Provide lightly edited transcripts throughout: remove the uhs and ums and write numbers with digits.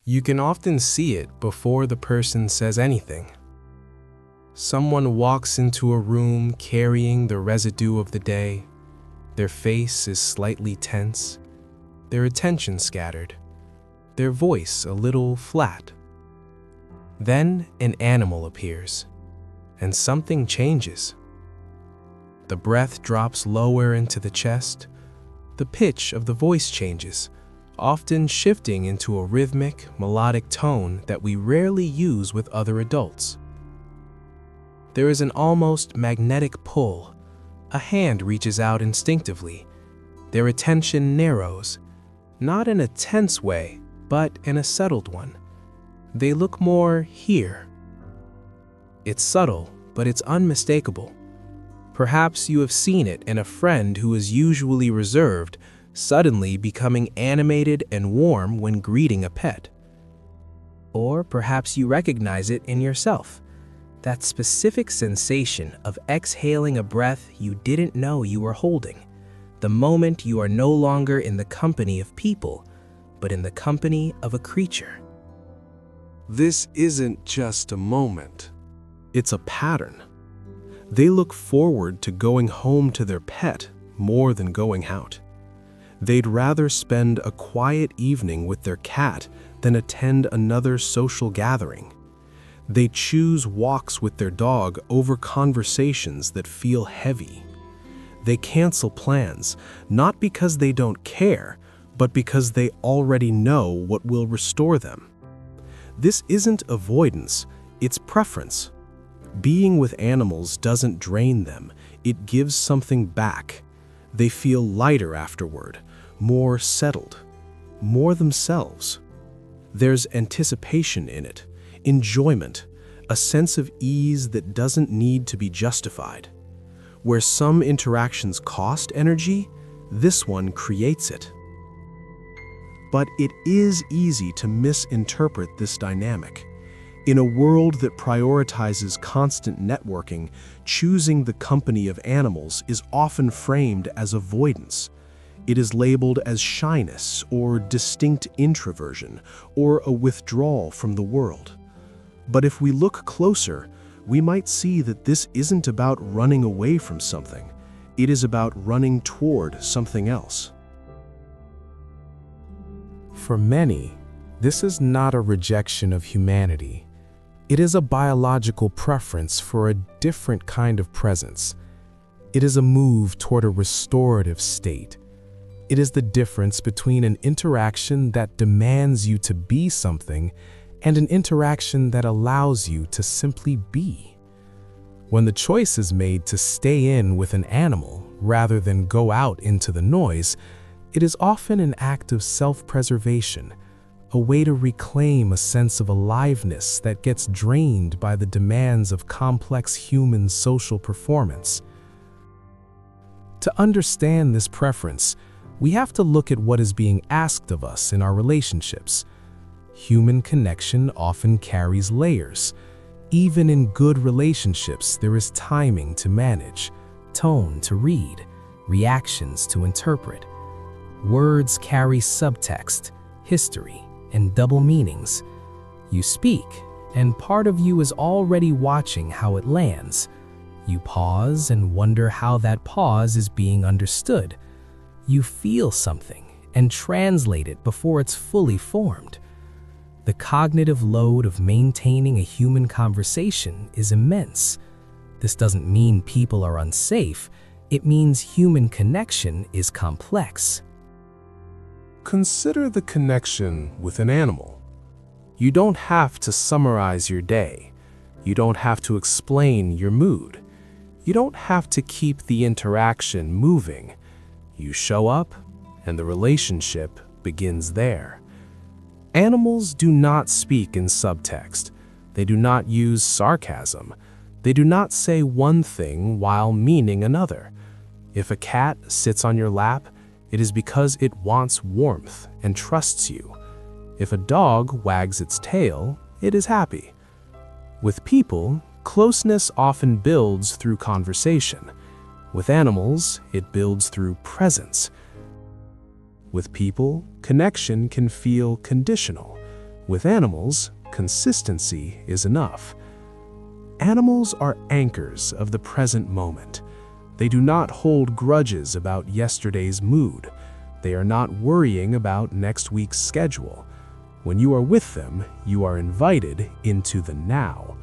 You can often see it before the person says anything. Someone walks into a room carrying the residue of the day. Their face is slightly tense, their attention scattered, their voice a little flat. Then an animal appears, and something changes. The breath drops lower into the chest, the pitch of the voice changes, often shifting into a rhythmic, melodic tone that we rarely use with other adults. There is an almost magnetic pull. A hand reaches out instinctively. Their attention narrows, not in a tense way, but in a settled one. They look more here. It's subtle, but it's unmistakable. Perhaps you have seen it in a friend who is usually reserved, suddenly becoming animated and warm when greeting a pet. Or perhaps you recognize it in yourself. That specific sensation of exhaling a breath you didn't know you were holding, the moment you are no longer in the company of people, but in the company of a creature. This isn't just a moment. It's a pattern. They look forward to going home to their pet more than going out. They'd rather spend a quiet evening with their cat than attend another social gathering. They choose walks with their dog over conversations that feel heavy. They cancel plans, not because they don't care, but because they already know what will restore them. This isn't avoidance, it's preference. Being with animals doesn't drain them, it gives something back. They feel lighter afterward, more settled, more themselves. There's anticipation in it, enjoyment, a sense of ease that doesn't need to be justified. Where some interactions cost energy, this one creates it. But it is easy to misinterpret this dynamic. In a world that prioritizes constant networking, choosing the company of animals is often framed as avoidance. It is labeled as shyness or distinct introversion or a withdrawal from the world. But if we look closer, we might see that this isn't about running away from something. It is about running toward something else. For many, this is not a rejection of humanity. It is a biological preference for a different kind of presence. It is a move toward a restorative state. It is the difference between an interaction that demands you to be something and an interaction that allows you to simply be. When the choice is made to stay in with an animal rather than go out into the noise, it is often an act of self-preservation, a way to reclaim a sense of aliveness that gets drained by the demands of complex human social performance. To understand this preference, we have to look at what is being asked of us in our relationships. Human connection often carries layers. Even in good relationships, there is timing to manage, tone to read, reactions to interpret. Words carry subtext, history, and double meanings. You speak, and part of you is already watching how it lands. You pause and wonder how that pause is being understood. You feel something and translate it before it's fully formed. The cognitive load of maintaining a human conversation is immense. This doesn't mean people are unsafe. It means human connection is complex. Consider the connection with an animal. You don't have to summarize your day. You don't have to explain your mood. You don't have to keep the interaction moving. You show up, and the relationship begins there. Animals do not speak in subtext. They do not use sarcasm. They do not say one thing while meaning another. If a cat sits on your lap, it is because it wants warmth and trusts you. If a dog wags its tail, it is happy. With people, closeness often builds through conversation. With animals, it builds through presence. With people, connection can feel conditional. With animals, consistency is enough. Animals are anchors of the present moment. They do not hold grudges about yesterday's mood. They are not worrying about next week's schedule. When you are with them, you are invited into the now.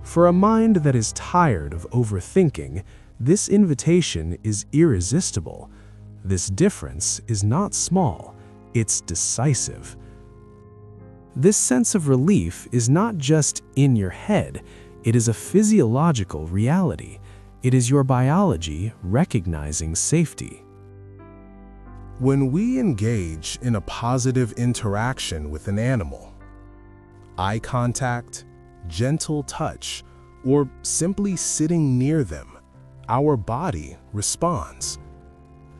For a mind that is tired of overthinking, this invitation is irresistible. This difference is not small, it's decisive. This sense of relief is not just in your head, it is a physiological reality. It is your biology recognizing safety. When we engage in a positive interaction with an animal, eye contact, gentle touch, or simply sitting near them, our body responds.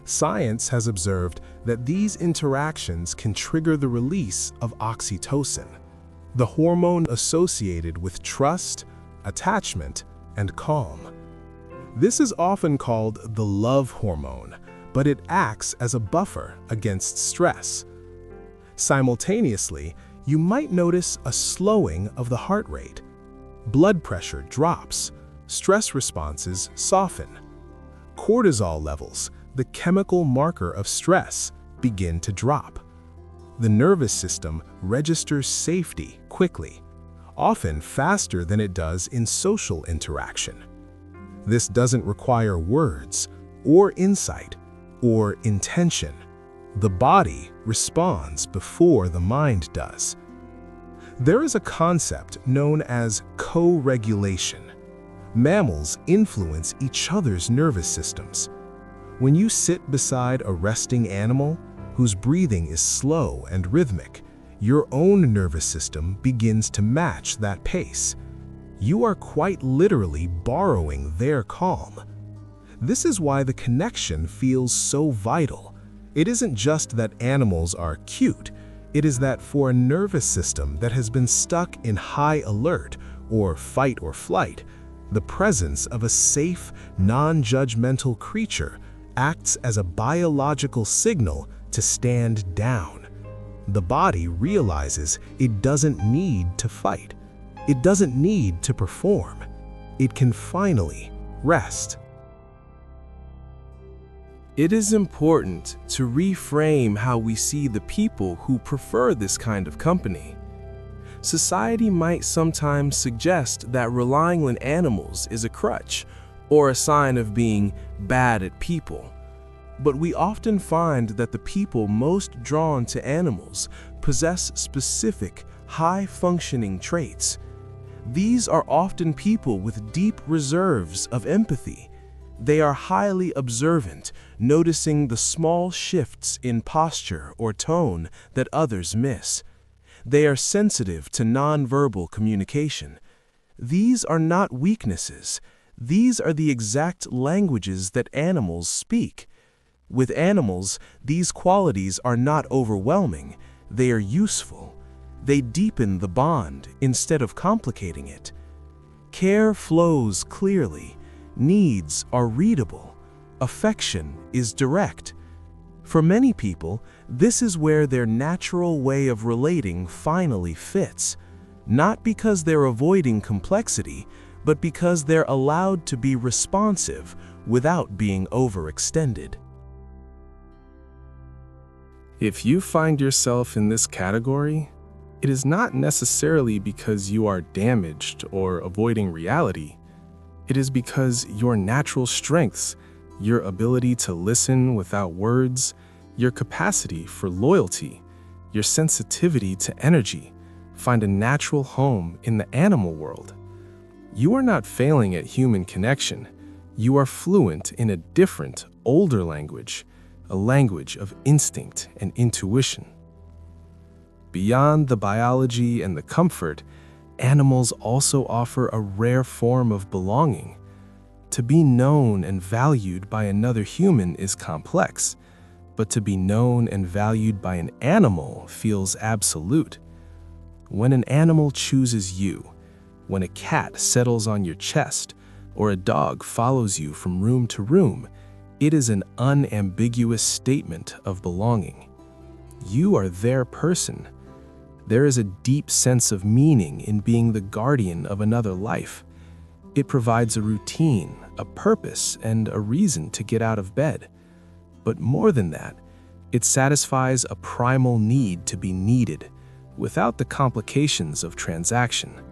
Science has observed that these interactions can trigger the release of oxytocin, the hormone associated with trust, attachment, and calm. This is often called the love hormone, but it acts as a buffer against stress. Simultaneously, you might notice a slowing of the heart rate. Blood pressure drops, stress responses soften. Cortisol levels, the chemical marker of stress, begin to drop. The nervous system registers safety quickly, often faster than it does in social interaction. This doesn't require words, or insight, or intention. The body responds before the mind does. There is a concept known as co-regulation. Mammals influence each other's nervous systems. When you sit beside a resting animal whose breathing is slow and rhythmic, your own nervous system begins to match that pace. You are quite literally borrowing their calm. This is why the connection feels so vital. It isn't just that animals are cute, it is that for a nervous system that has been stuck in high alert or fight or flight, the presence of a safe, non-judgmental creature acts as a biological signal to stand down. The body realizes it doesn't need to fight. It doesn't need to perform. It can finally rest. It is important to reframe how we see the people who prefer this kind of company. Society might sometimes suggest that relying on animals is a crutch or a sign of being bad at people. But we often find that the people most drawn to animals possess specific, high-functioning traits. These are often people with deep reserves of empathy. They are highly observant, noticing the small shifts in posture or tone that others miss. They are sensitive to nonverbal communication. These are not weaknesses. These are the exact languages that animals speak. With animals, these qualities are not overwhelming. They are useful. They deepen the bond instead of complicating it. Care flows clearly. Needs are readable. Affection is direct. For many people, this is where their natural way of relating finally fits, not because they're avoiding complexity, but because they're allowed to be responsive without being overextended. If you find yourself in this category, it is not necessarily because you are damaged or avoiding reality. It is because your natural strengths, your ability to listen without words, your capacity for loyalty, your sensitivity to energy, find a natural home in the animal world. You are not failing at human connection. You are fluent in a different, older language, a language of instinct and intuition. Beyond the biology and the comfort, animals also offer a rare form of belonging. To be known and valued by another human is complex, but to be known and valued by an animal feels absolute. When an animal chooses you, when a cat settles on your chest, or a dog follows you from room to room, it is an unambiguous statement of belonging. You are their person. There is a deep sense of meaning in being the guardian of another life. It provides a routine, a purpose, and a reason to get out of bed. But more than that, it satisfies a primal need to be needed, without the complications of transaction.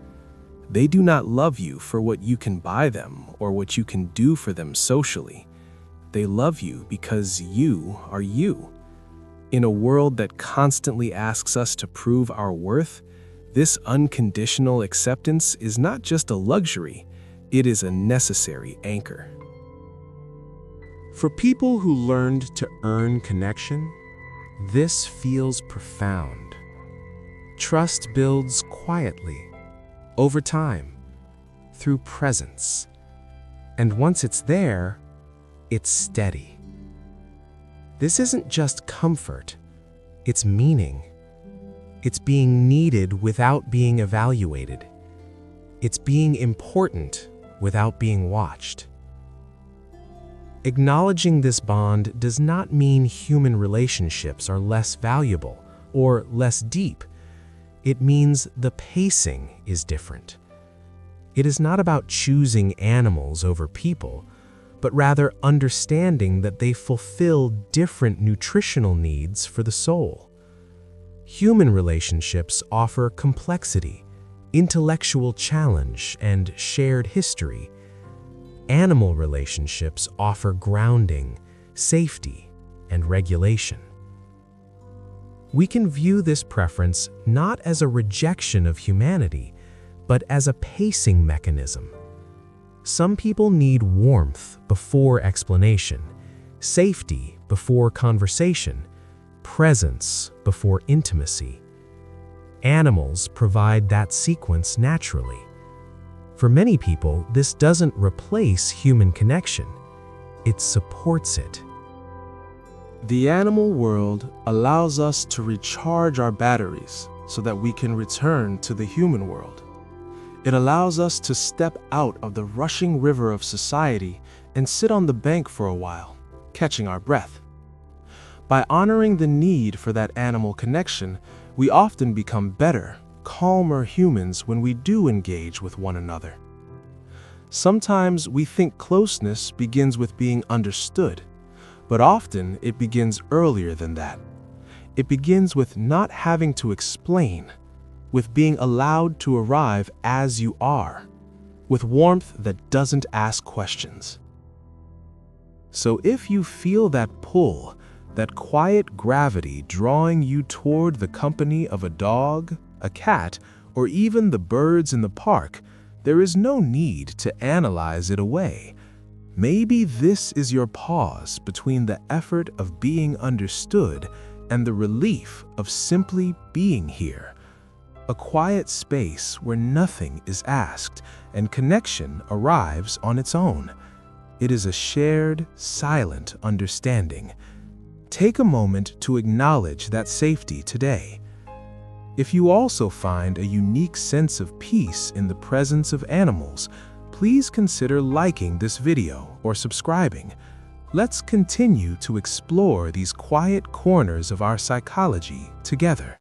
They do not love you for what you can buy them or what you can do for them socially. They love you because you are you. In a world that constantly asks us to prove our worth, this unconditional acceptance is not just a luxury, it is a necessary anchor. For people who learned to earn connection, this feels profound. Trust builds quietly, over time, through presence. And once it's there, it's steady. This isn't just comfort, it's meaning. It's being needed without being evaluated. It's being important without being watched. Acknowledging this bond does not mean human relationships are less valuable or less deep. It means the pacing is different. It is not about choosing animals over people, but rather understanding that they fulfill different nutritional needs for the soul. Human relationships offer complexity, intellectual challenge, and shared history. Animal relationships offer grounding, safety, and regulation. We can view this preference not as a rejection of humanity, but as a pacing mechanism. Some people need warmth before explanation, safety before conversation, presence before intimacy. Animals provide that sequence naturally. For many people, this doesn't replace human connection, it supports it. The animal world allows us to recharge our batteries so that we can return to the human world. It allows us to step out of the rushing river of society and sit on the bank for a while, catching our breath. By honoring the need for that animal connection, we often become better, calmer humans when we do engage with one another. Sometimes we think closeness begins with being understood, but often it begins earlier than that. It begins with not having to explain, with being allowed to arrive as you are, with warmth that doesn't ask questions. So if you feel that pull, that quiet gravity drawing you toward the company of a dog, a cat, or even the birds in the park, there is no need to analyze it away. Maybe this is your pause between the effort of being understood and the relief of simply being here. A quiet space where nothing is asked and connection arrives on its own. It is a shared, silent understanding. Take a moment to acknowledge that safety today. If you also find a unique sense of peace in the presence of animals, please consider liking this video or subscribing. Let's continue to explore these quiet corners of our psychology together.